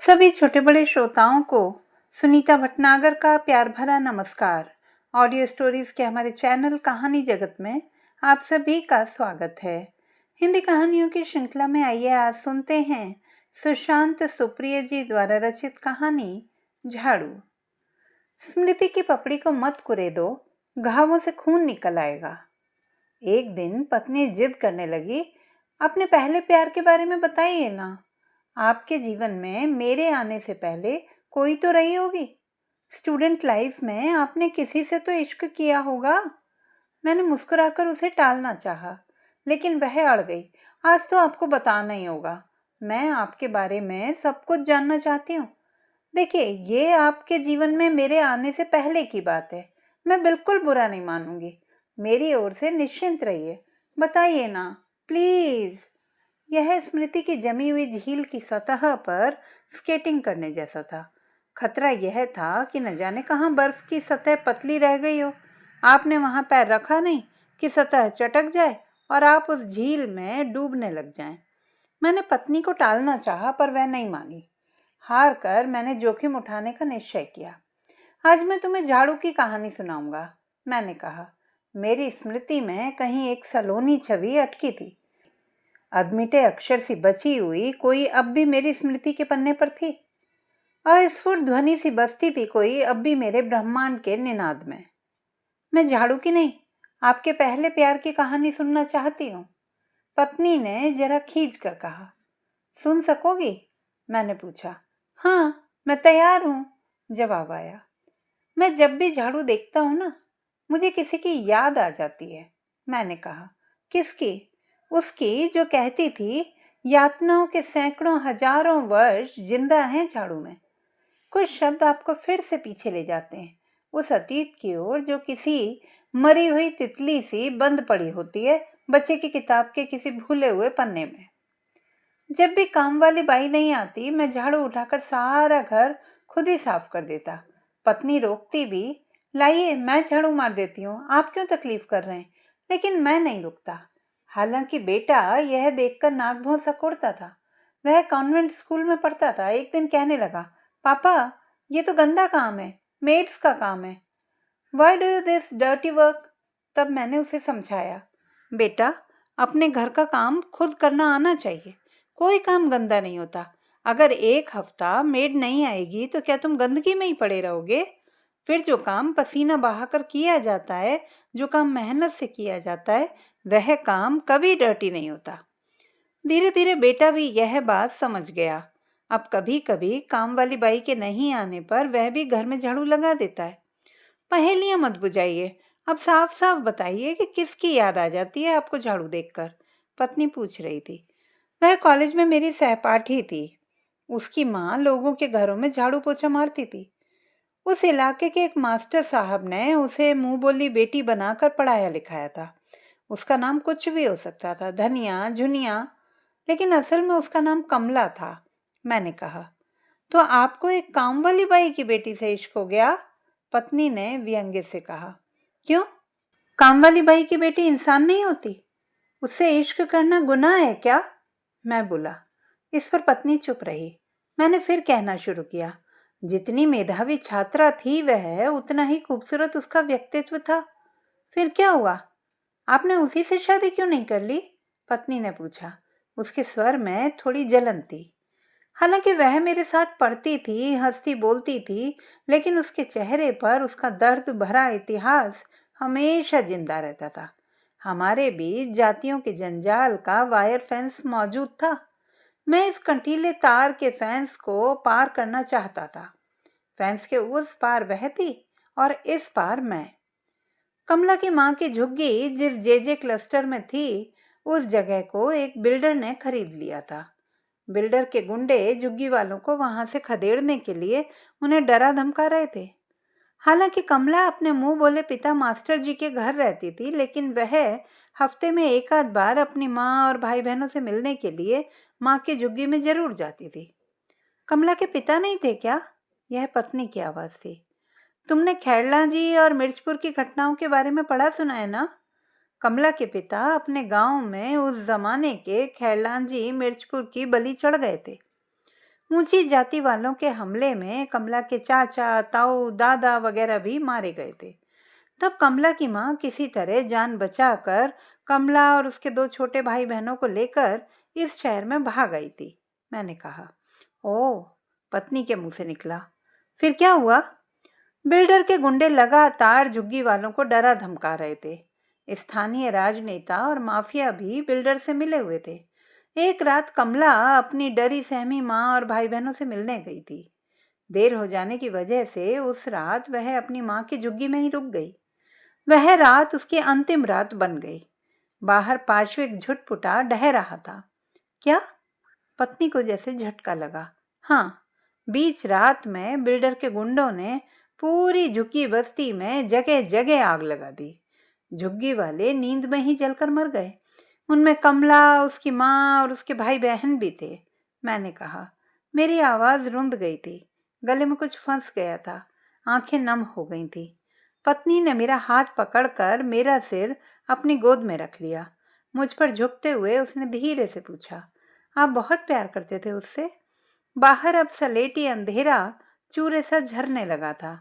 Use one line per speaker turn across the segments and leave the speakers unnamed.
सभी छोटे बड़े श्रोताओं को सुनीता भटनागर का प्यार भरा नमस्कार। ऑडियो स्टोरीज के हमारे चैनल कहानी जगत में आप सभी का स्वागत है। हिंदी कहानियों की श्रृंखला में आइए आज सुनते हैं सुशांत सुप्रिय जी द्वारा रचित कहानी झाड़ू। स्मृति की पपड़ी को मत कुरेदो, घावों से खून निकल आएगा। एक दिन पत्नी जिद करने लगी, अपने पहले प्यार के बारे में बताइए ना। आपके जीवन में मेरे आने से पहले कोई तो रही होगी। स्टूडेंट लाइफ में आपने किसी से तो इश्क किया होगा। मैंने मुस्कुराकर उसे टालना चाहा, लेकिन वह अड़ गई। आज तो आपको बताना ही होगा। मैं आपके बारे में सब कुछ जानना चाहती हूँ। देखिए, ये आपके जीवन में मेरे आने से पहले की बात है। मैं बिल्कुल बुरा नहीं मानूंगी। मेरी ओर से निश्चिंत रहिए। बताइए ना, प्लीज। यह स्मृति की जमी हुई झील की सतह पर स्केटिंग करने जैसा था। खतरा यह था कि न जाने कहाँ बर्फ की सतह पतली रह गई हो। आपने वहां पैर रखा नहीं कि सतह चटक जाए और आप उस झील में डूबने लग जाएं। मैंने पत्नी को टालना चाहा, पर वह नहीं मानी। हार कर मैंने जोखिम उठाने का निश्चय किया। आज मैं तुम्हें झाड़ू की कहानी सुनाऊंगा, मैंने कहा। मेरी स्मृति में कहीं एक सलोनी छवि अटकी थी। अधमिटे अक्षर सी बची हुई कोई अब भी मेरी स्मृति के पन्ने पर थी। अस्फुट ध्वनि सी बसती थी कोई अब भी मेरे ब्रह्मांड के निनाद में। मैं झाड़ू की नहीं, आपके पहले प्यार की कहानी सुनना चाहती हूँ, पत्नी ने जरा खींच कर कहा। सुन सकोगी? मैंने पूछा। हाँ, मैं तैयार हूँ, जवाब आया। मैं जब भी झाड़ू देखता हूँ ना, मुझे किसी की याद आ जाती है, मैंने कहा। किसकी? उसकी जो कहती थी, यातनाओं के सैकड़ों हजारों वर्ष जिंदा हैं झाड़ू में। कुछ शब्द आपको फिर से पीछे ले जाते हैं, उस अतीत की ओर जो किसी मरी हुई तितली सी बंद पड़ी होती है बच्चे की किताब के किसी भूले हुए पन्ने में। जब भी काम वाली बाई नहीं आती, मैं झाड़ू उठाकर सारा घर खुद ही साफ कर देता। पत्नी रोकती भी, लाइए मैं झाड़ू मार देती हूँ, आप क्यों तकलीफ कर रहे हैं। लेकिन मैं नहीं रुकता। हालांकि बेटा यह देखकर नाक भौं सिकुड़ता था। वह कॉन्वेंट स्कूल में पढ़ता था। एक दिन कहने लगा, पापा ये तो गंदा काम है, मेड्स का काम है। Why do you this dirty work? तब मैंने उसे समझाया, बेटा अपने घर का काम खुद करना आना चाहिए। कोई काम गंदा नहीं होता। अगर एक हफ्ता मेड नहीं आएगी तो क्या तुम गंदगी में ही पड़े रहोगे? फिर जो काम पसीना बहाकर किया जाता है, जो काम मेहनत से किया जाता है, वह काम कभी डर्टी नहीं होता। धीरे धीरे बेटा भी यह बात समझ गया। अब कभी कभी काम वाली बाई के नहीं आने पर वह भी घर में झाड़ू लगा देता है। पहेलियां मत बुझाइए, अब साफ साफ बताइए कि किसकी याद आ जाती है आपको झाड़ू देखकर, पत्नी पूछ रही थी। वह कॉलेज में मेरी सहपाठी थी। उसकी माँ लोगों के घरों में झाड़ू पोछा मारती थी। उस इलाके के एक मास्टर साहब ने उसे मुंह बोली बेटी बनाकर पढ़ाया लिखाया था। उसका नाम कुछ भी हो सकता था, धनिया, झुनिया, लेकिन असल में उसका नाम कमला था। मैंने कहा, तो आपको एक काम वाली बाई की बेटी से इश्क हो गया? पत्नी ने व्यंग्य से कहा। क्यों? काम वाली बाई की बेटी इंसान नहीं होती? उससे इश्क करना गुनाह है क्या? मैं बोला। इस पर पत्नी चुप रही। मैंने फिर कहना शुरू किया। जितनी मेधावी छात्रा थी वह, उतना ही खूबसूरत उसका व्यक्तित्व था। फिर क्या हुआ? आपने उसी से शादी क्यों नहीं कर ली? पत्नी ने पूछा। उसके स्वर में थोड़ी जलन थी। हालांकि वह मेरे साथ पढ़ती थी, हंसती बोलती थी, लेकिन उसके चेहरे पर उसका दर्द भरा इतिहास हमेशा जिंदा रहता था। हमारे बीच जातियों के जंजाल का वायर फेंस मौजूद था। मैं इस कंटीले तार के फेंस को पार करना चाहता था। फेंस के उस पार वह थी और इस पार मैं। कमला की माँ की झुग्गी जिस जेजे क्लस्टर में थी, उस जगह को एक बिल्डर ने खरीद लिया था। बिल्डर के गुंडे झुग्गी वालों को वहां से खदेड़ने के लिए उन्हें डरा धमका रहे थे। हालांकि कमला अपने मुंह बोले पिता मास्टर जी के घर रहती थी, लेकिन वह हफ्ते में एक आध बार अपनी माँ और भाई बहनों से मिलने के लिए माँ की झुग्गी में जरूर जाती थी। कमला के पिता नहीं थे क्या? यह पत्नी की आवाज थी। तुमने खैरला जी और मिर्चपुर की घटनाओं के बारे में पढ़ा सुना है ना? कमला के पिता अपने गांव में उस जमाने के खैरलान जी मिर्चपुर की बलि चढ़ गए थे। ऊंची जाति वालों के हमले में कमला के चाचा, ताऊ, दादा वगैरह भी मारे गए थे। तब कमला की माँ किसी तरह जान बचाकर कमला और उसके 2 छोटे भाई बहनों को लेकर इस शहर में भाग आई थी। मैंने कहा। ओह, पत्नी के मुंह से निकला। फिर क्या हुआ? बिल्डर के गुंडे लगातार झुग्गी वालों को डरा धमका रहे थे। स्थानीय राजनेता और माफिया भी बिल्डर से मिले हुए थे। एक रात कमला अपनी डरी सहमी माँ और भाई बहनों से मिलने गई थी। देर हो जाने की वजह से उस रात वह अपनी माँ की झुग्गी में ही रुक गई। वह रात उसकी अंतिम रात बन गई। बाहर पार्श्विक झुटपुटा ढह रहा था। क्या? पत्नी को जैसे झटका लगा। हाँ, बीच रात में बिल्डर के गुंडों ने पूरी झुग्गी बस्ती में जगह जगह आग लगा दी। झुग्गी वाले नींद में ही जलकर मर गए। उनमें कमला, उसकी माँ और उसके भाई बहन भी थे। मैंने कहा। मेरी आवाज़ रुंध गई थी। गले में कुछ फंस गया था। आंखें नम हो गई थी। पत्नी ने मेरा हाथ पकड़कर मेरा सिर अपनी गोद में रख लिया। मुझ पर झुकते हुए उसने धीरे से पूछा, आप बहुत प्यार करते थे उससे? बाहर अब सलेटी अंधेरा चूरे सा झरने लगा था।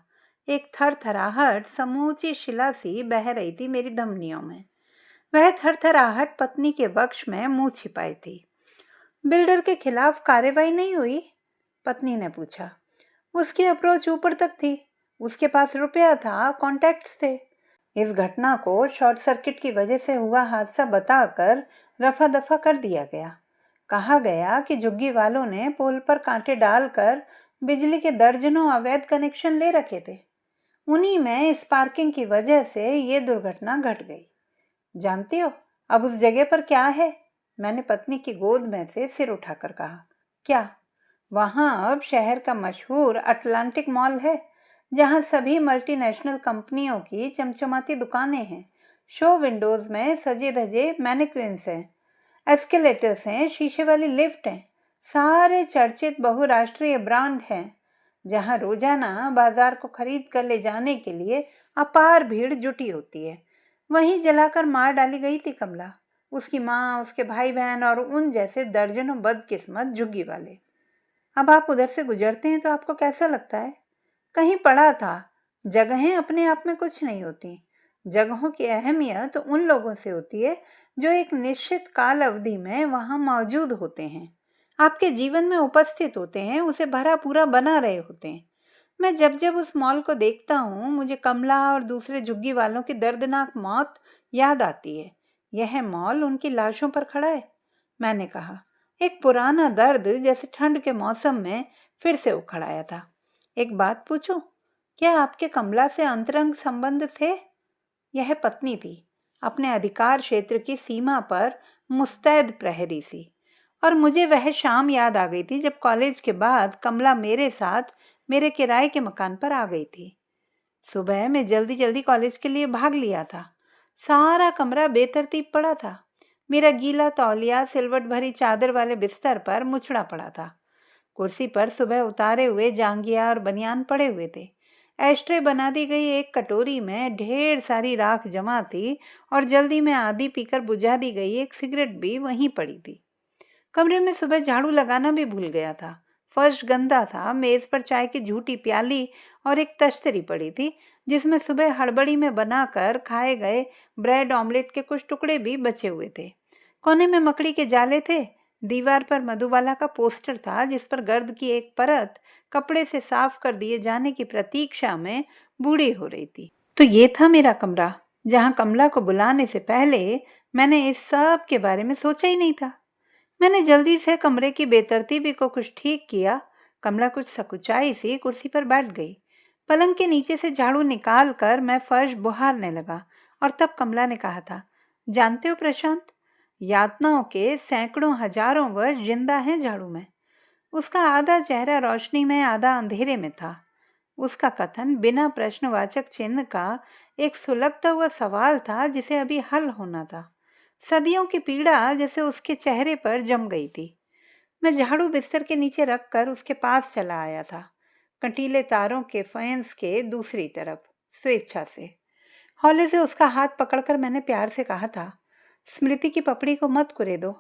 एक थरथराहट समूची शिला सी बह रही थी मेरी धमनियों में। वह थरथराहट पत्नी के वक्ष में मुंह छिपाई थी। बिल्डर के खिलाफ कार्रवाई नहीं हुई? पत्नी ने पूछा। उसकी अप्रोच ऊपर तक थी। उसके पास रुपया था, कॉन्टैक्ट्स थे। इस घटना को शॉर्ट सर्किट की वजह से हुआ हादसा बताकर रफा दफा कर दिया गया। कहा गया कि झुग्गी वालों ने पोल पर कांटे डालकर बिजली के दर्जनों अवैध कनेक्शन ले रखे थे। उन्हीं में स्पार्किंग की वजह से ये दुर्घटना घट गई। जानती हो अब उस जगह पर क्या है? मैंने पत्नी की गोद में से सिर उठाकर कहा। क्या? वहाँ अब शहर का मशहूर अटलांटिक मॉल है, जहाँ सभी मल्टीनेशनल कंपनियों की चमचमाती दुकानें हैं। शो विंडोज में सजे धजे मैनिक्विन्स हैं, एस्केलेटर्स हैं, शीशे वाली लिफ्ट हैं, सारे चर्चित बहुराष्ट्रीय ब्रांड हैं, जहाँ रोजाना बाजार को खरीद कर ले जाने के लिए अपार भीड़ जुटी होती है। वहीं जलाकर मार डाली गई थी कमला, उसकी माँ, उसके भाई बहन और उन जैसे दर्जनों बदकिस्मत झुग्गी वाले। अब आप उधर से गुजरते हैं तो आपको कैसा लगता है? कहीं पढ़ा था, जगहें अपने आप में कुछ नहीं होती। जगहों की अहमियत उन लोगों से होती है जो एक निश्चित काल अवधि में वहाँ मौजूद होते हैं, आपके जीवन में उपस्थित होते हैं, उसे भरा पूरा बना रहे होते हैं। मैं जब जब उस मॉल को देखता हूँ, मुझे कमला और दूसरे झुग्गी वालों की दर्दनाक मौत याद आती है। यह मॉल उनकी लाशों पर खड़ा है। मैंने कहा। एक पुराना दर्द जैसे ठंड के मौसम में फिर से उखड़ आया था। एक बात पूछूं, क्या आपके कमला से अंतरंग संबंध थे? यह पत्नी थी, अपने अधिकार क्षेत्र की सीमा पर मुस्तैद प्रहरी सी। और मुझे वह शाम याद आ गई थी जब कॉलेज के बाद कमला मेरे साथ मेरे किराए के मकान पर आ गई थी। सुबह में जल्दी जल्दी कॉलेज के लिए भाग लिया था। सारा कमरा बेतरतीब पड़ा था। मेरा गीला तौलिया सिलवट भरी चादर वाले बिस्तर पर मुछड़ा पड़ा था। कुर्सी पर सुबह उतारे हुए जांघिया और बनियान पड़े हुए थे। एस्ट्रे बना दी गई एक कटोरी में ढेर सारी राख जमा थी और जल्दी में आधी पीकर बुझा दी गई एक सिगरेट भी वहीं पड़ी थी। कमरे में सुबह झाड़ू लगाना भी भूल गया था। फर्श गंदा था। मेज पर चाय की झूठी प्याली और एक तश्तरी पड़ी थी, जिसमें सुबह हड़बड़ी में बनाकर खाए गए ब्रेड ऑमलेट के कुछ टुकड़े भी बचे हुए थे। कोने में मकड़ी के जाले थे। दीवार पर मधुबाला का पोस्टर था, जिस पर गर्द की एक परत कपड़े से साफ कर दिए जाने की प्रतीक्षा में बूढ़ी हो रही थी। तो ये था मेरा कमरा, जहाँ कमला को बुलाने से पहले मैंने इस सब के बारे में सोचा ही नहीं था। मैंने जल्दी से कमरे की बेतरतीबी को कुछ ठीक किया। कमला कुछ सकुचाई सी कुर्सी पर बैठ गई। पलंग के नीचे से झाड़ू निकाल कर मैं फर्श बुहारने लगा और तब कमला ने कहा था, जानते हो प्रशांत, यातनाओं के सैकड़ों हजारों वर्ष जिंदा हैं झाड़ू में। उसका आधा चेहरा रोशनी में, आधा अंधेरे में था। उसका कथन बिना प्रश्नवाचक चिन्ह का एक सुलगता हुआ सवाल था जिसे अभी हल होना था। सदियों की पीड़ा जैसे उसके चेहरे पर जम गई थी। मैं झाड़ू बिस्तर के नीचे रखकर उसके पास चला आया था, कंटीले तारों के फैंस के दूसरी तरफ, स्वेच्छा से। हौले से उसका हाथ पकड़कर मैंने प्यार से कहा था, स्मृति की पपड़ी को मत कुरे दो,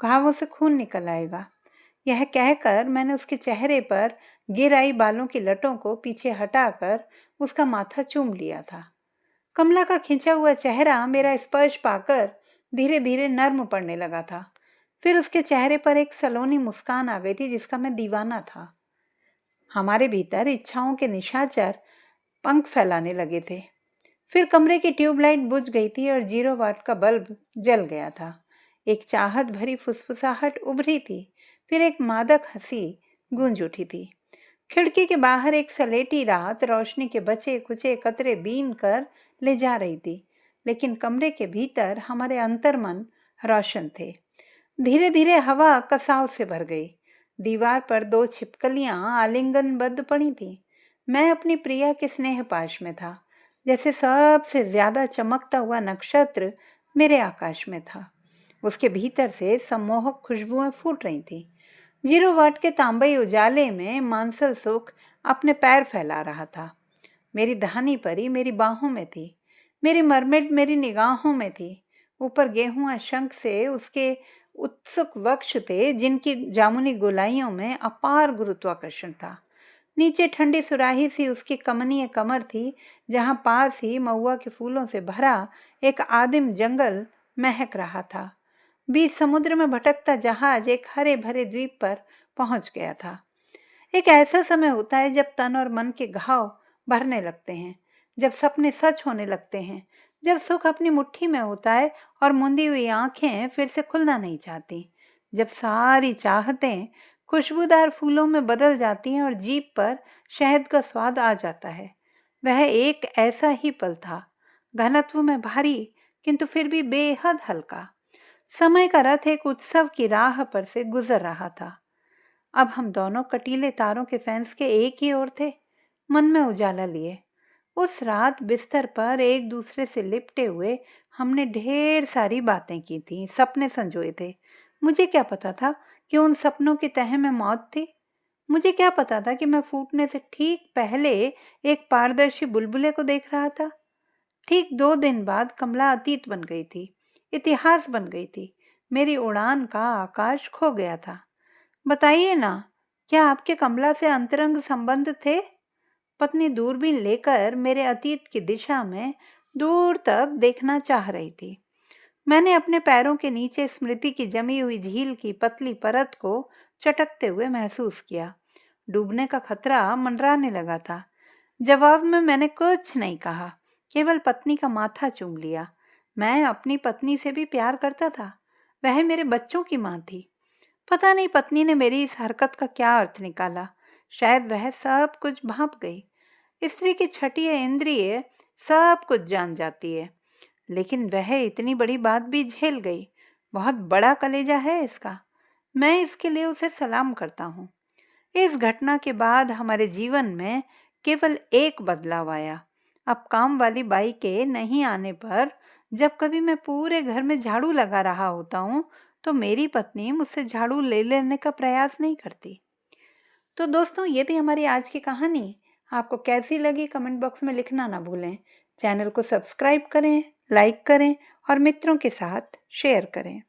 घावों से खून निकल आएगा। यह कहकर मैंने उसके चेहरे पर गिर आई बालों की लटों को पीछे हटाकर उसका माथा चूम लिया था। कमला का खिंचा हुआ चेहरा मेरा स्पर्श पाकर धीरे धीरे नर्म पड़ने लगा था। फिर उसके चेहरे पर एक सलोनी मुस्कान आ गई थी जिसका मैं दीवाना था। हमारे भीतर इच्छाओं के निशाचर पंख फैलाने लगे थे। फिर कमरे की ट्यूबलाइट बुझ गई थी और 0 वाट का बल्ब जल गया था। एक चाहत भरी फुसफुसाहट उभरी थी। फिर एक मादक हंसी गूंज उठी थी। खिड़की के बाहर एक सलेटी रात रोशनी के बचे कुचे कतरे बीन कर ले जा रही थी, लेकिन कमरे के भीतर हमारे अंतर्मन रोशन थे। धीरे धीरे हवा कसाव से भर गई। दीवार पर 2 छिपकलियां आलिंगनबद्ध पड़ी थीं। मैं अपनी प्रिया के स्नेह पाश में था, जैसे सबसे ज्यादा चमकता हुआ नक्षत्र मेरे आकाश में था। उसके भीतर से सम्मोहक खुशबुएं फूट रही थीं। 0 वाट के तांबई उजाले में मांसल सुख अपने पैर फैला रहा था। मेरी धानी परी मेरी बाहों में थी, मेरी मरमिट मेरी निगाहों में थी। ऊपर गेहूं शंख से उसके उत्सुक वक्ष थे, जिनकी जामुनी गोलाइयों में अपार गुरुत्वाकर्षण था। नीचे ठंडी सुराही सी उसकी कमनीय कमर थी, जहां पास ही महुआ के फूलों से भरा एक आदिम जंगल महक रहा था। बीच समुद्र में भटकता जहाज एक हरे भरे द्वीप पर पहुंच गया था। एक ऐसा समय होता है जब तन और मन के घाव भरने लगते हैं, जब सपने सच होने लगते हैं, जब सुख अपनी मुट्ठी में होता है और मुंदी हुई आंखें फिर से खुलना नहीं चाहती, जब सारी चाहतें खुशबूदार फूलों में बदल जाती हैं और जीभ पर शहद का स्वाद आ जाता है। वह एक ऐसा ही पल था, घनत्व में भारी किंतु फिर भी बेहद हल्का। समय का रथ एक उत्सव की राह पर से गुजर रहा था। अब हम दोनों कटीले तारों के फैंस के एक ही ओर थे, मन में उजाला लिए। उस रात बिस्तर पर एक दूसरे से लिपटे हुए हमने ढेर सारी बातें की थी, सपने संजोए थे। मुझे क्या पता था कि उन सपनों की तह में मौत थी। मुझे क्या पता था कि मैं फूटने से ठीक पहले एक पारदर्शी बुलबुले को देख रहा था। ठीक 2 दिन बाद कमला अतीत बन गई थी, इतिहास बन गई थी। मेरी उड़ान का आकाश खो गया था। बताइए ना, क्या आपके कमला से अंतरंग संबंध थे? पत्नी दूरबीन लेकर मेरे अतीत की दिशा में दूर तक देखना चाह रही थी। मैंने अपने पैरों के नीचे स्मृति की जमी हुई झील की पतली परत को चटकते हुए महसूस किया। डूबने का खतरा मंडराने लगा था। जवाब में मैंने कुछ नहीं कहा, केवल पत्नी का माथा चूम लिया। मैं अपनी पत्नी से भी प्यार करता था। वह मेरे बच्चों की माँ थी। पता नहीं पत्नी ने मेरी इस हरकत का क्या अर्थ निकाला। शायद वह सब कुछ भांप गई। स्त्री की छठी इंद्रिय सब कुछ जान जाती है, लेकिन वह इतनी बड़ी बात भी झेल गई। बहुत बड़ा कलेजा है इसका। मैं इसके लिए उसे सलाम करता हूँ। इस घटना के बाद हमारे जीवन में केवल एक बदलाव आया। अब काम वाली बाई के नहीं आने पर जब कभी मैं पूरे घर में झाड़ू लगा रहा होता हूँ, तो मेरी पत्नी मुझसे झाड़ू ले लेने का प्रयास नहीं करती। तो दोस्तों, ये थी हमारी आज की कहानी। आपको कैसी लगी कमेंट बॉक्स में लिखना ना भूलें। चैनल को सब्सक्राइब करें, लाइक करें और मित्रों के साथ शेयर करें।